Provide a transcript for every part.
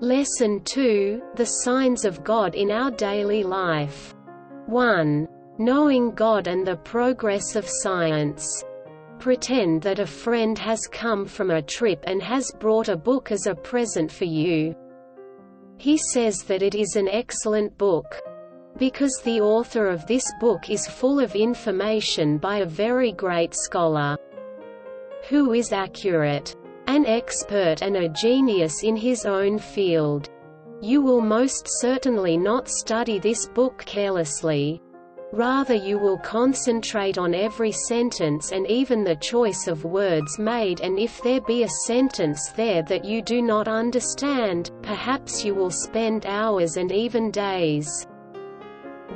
Lesson 2: The Signs of God in Our Daily Life. 1. Knowing God and the Progress of Science. Pretend that a friend has come from a trip and has brought a book as a present for you. He says that it is an excellent book, because the author of this book is full of information by a very great scholar, who is accurate, an expert and a genius in his own field. You will most certainly not study this book carelessly. Rather, you will concentrate on every sentence and even the choice of words made, and if there be a sentence there that you do not understand, perhaps you will spend hours and even days,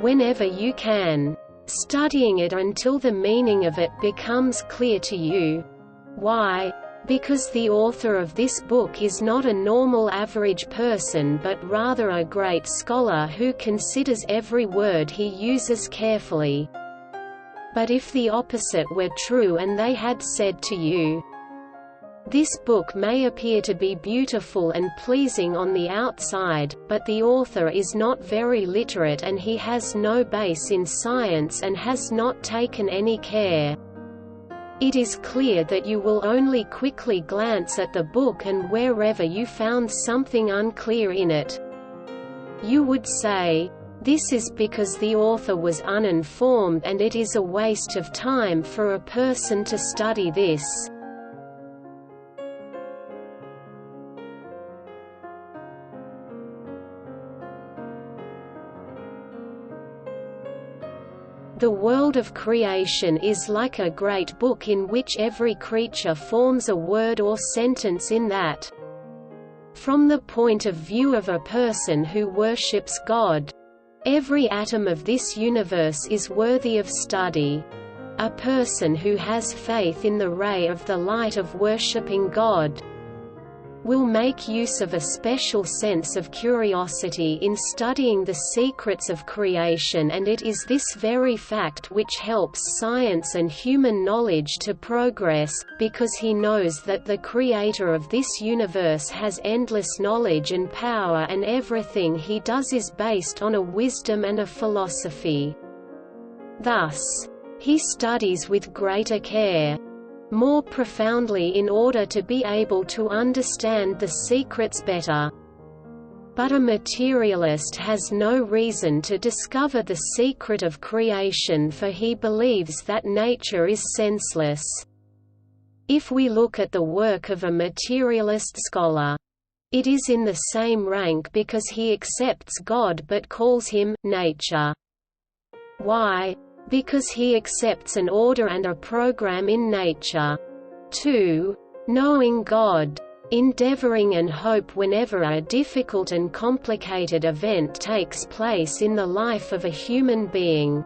whenever you can, studying it until the meaning of it becomes clear to you. Why? Because the author of this book is not a normal average person but rather a great scholar who considers every word he uses carefully. But if the opposite were true and they had said to you, "This book may appear to be beautiful and pleasing on the outside, but the author is not very literate and he has no base in science and has not taken any care," it is clear that you will only quickly glance at the book, and wherever you found something unclear in it, you would say, "This is because the author was uninformed and it is a waste of time for a person to study this." The world of creation is like a great book in which every creature forms a word or sentence in that. From the point of view of a person who worships God, every atom of this universe is worthy of study. A person who has faith in the ray of the light of worshipping God will make use of a special sense of curiosity in studying the secrets of creation, and it is this very fact which helps science and human knowledge to progress, because he knows that the Creator of this universe has endless knowledge and power, and everything he does is based on a wisdom and a philosophy. Thus, he studies with greater care, more profoundly, in order to be able to understand the secrets better. But a materialist has no reason to discover the secret of creation, for he believes that nature is senseless. If we look at the work of a materialist scholar, it is in the same rank because he accepts God but calls him nature. Why? Because he accepts an order and a program in nature. 2. Knowing God. Endeavoring and hope. Whenever a difficult and complicated event takes place in the life of a human being,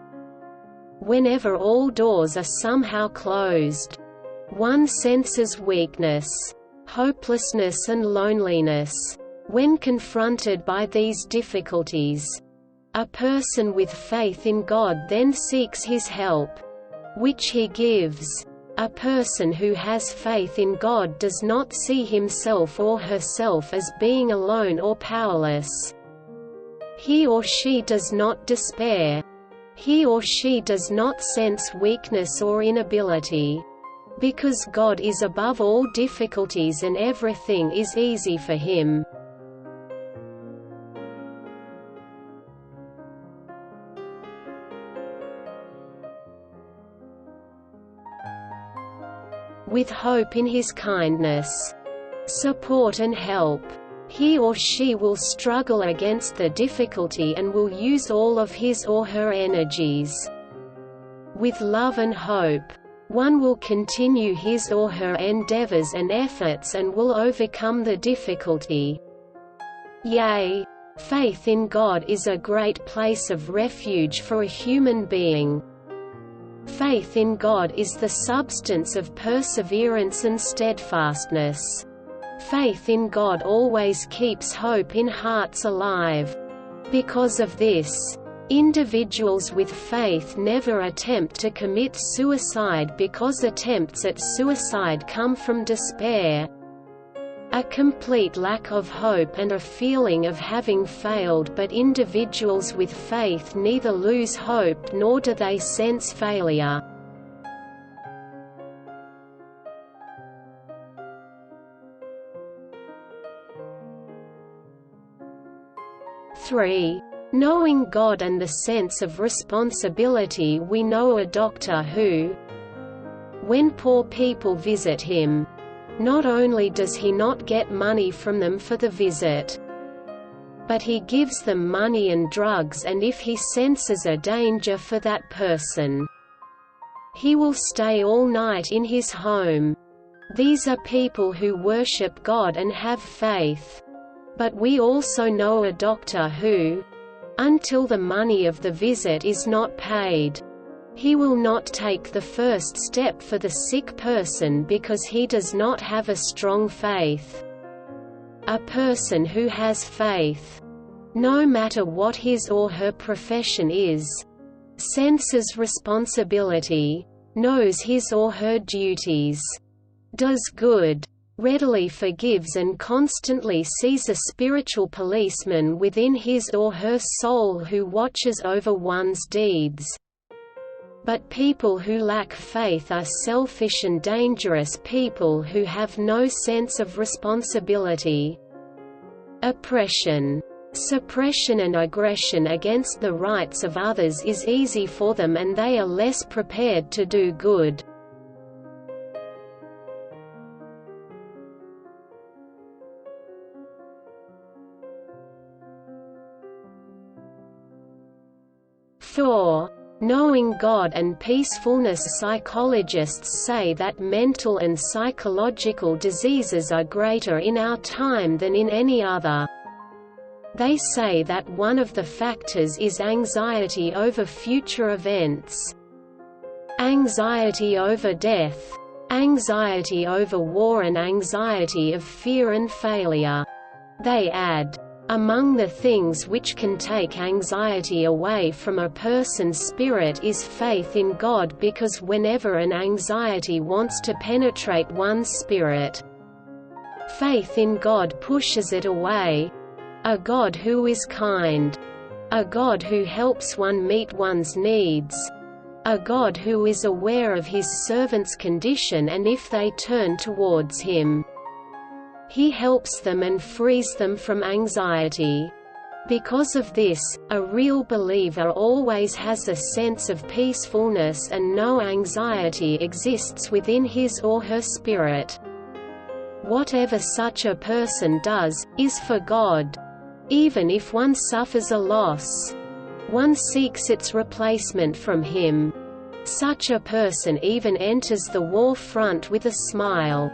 whenever all doors are somehow closed, one senses weakness, hopelessness and loneliness. When confronted by these difficulties, a person with faith in God then seeks His help, which He gives. A person who has faith in God does not see himself or herself as being alone or powerless. He or she does not despair. He or she does not sense weakness or inability. Because God is above all difficulties and everything is easy for Him. With hope in His kindness, support and help, he or she will struggle against the difficulty and will use all of his or her energies. With love and hope, one will continue his or her endeavors and efforts and will overcome the difficulty. Yea, faith in God is a great place of refuge for a human being. Faith in God is the substance of perseverance and steadfastness. Faith in God always keeps hope in hearts alive. Because of this, individuals with faith never attempt to commit suicide, because attempts at suicide come from despair. A complete lack of hope and a feeling of having failed, but individuals with faith neither lose hope nor do they sense failure. Knowing God and the sense of responsibility. We know a doctor who, when poor people visit him, not only does he not get money from them for the visit, but he gives them money and drugs, and if he senses a danger for that person, he will stay all night in his home. These are people who worship God and have faith. But we also know a doctor who, until the money of the visit is not paid, he will not take the first step for the sick person because he does not have a strong faith. A person who has faith, no matter what his or her profession is, senses responsibility, knows his or her duties, does good, readily forgives, and constantly sees a spiritual policeman within his or her soul who watches over one's deeds. But people who lack faith are selfish and dangerous people who have no sense of responsibility. Oppression, suppression and aggression against the rights of others is easy for them, and they are less prepared to do good. Knowing God and peacefulness. Psychologists say that mental and psychological diseases are greater in our time than in any other. They say that one of the factors is anxiety over future events, anxiety over death, anxiety over war, and anxiety of fear and failure. They add, among the things which can take anxiety away from a person's spirit is faith in God, because whenever an anxiety wants to penetrate one's spirit, faith in God pushes it away. A God who is kind, a God who helps one meet one's needs, a God who is aware of his servants' condition, and if they turn towards him, he helps them and frees them from anxiety. Because of this, a real believer always has a sense of peacefulness and no anxiety exists within his or her spirit. Whatever such a person does, is for God. Even if one suffers a loss, one seeks its replacement from him. Such a person even enters the war front with a smile.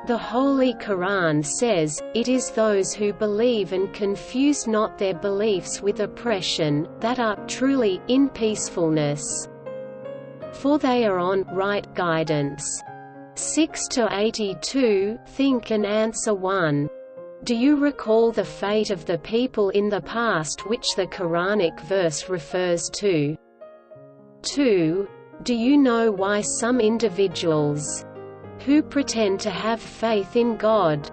The Holy Quran says, "It is those who believe and confuse not their beliefs with oppression, that are truly in peacefulness. For they are on right guidance." 6-82. Think and answer 1. Do you recall the fate of the people in the past which the Quranic verse refers to? 2. Do you know why some individuals who pretend to have faith in God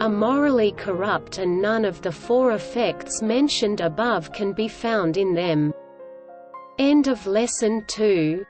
are morally corrupt, and none of the 4 effects mentioned above can be found in them? End of Lesson 2.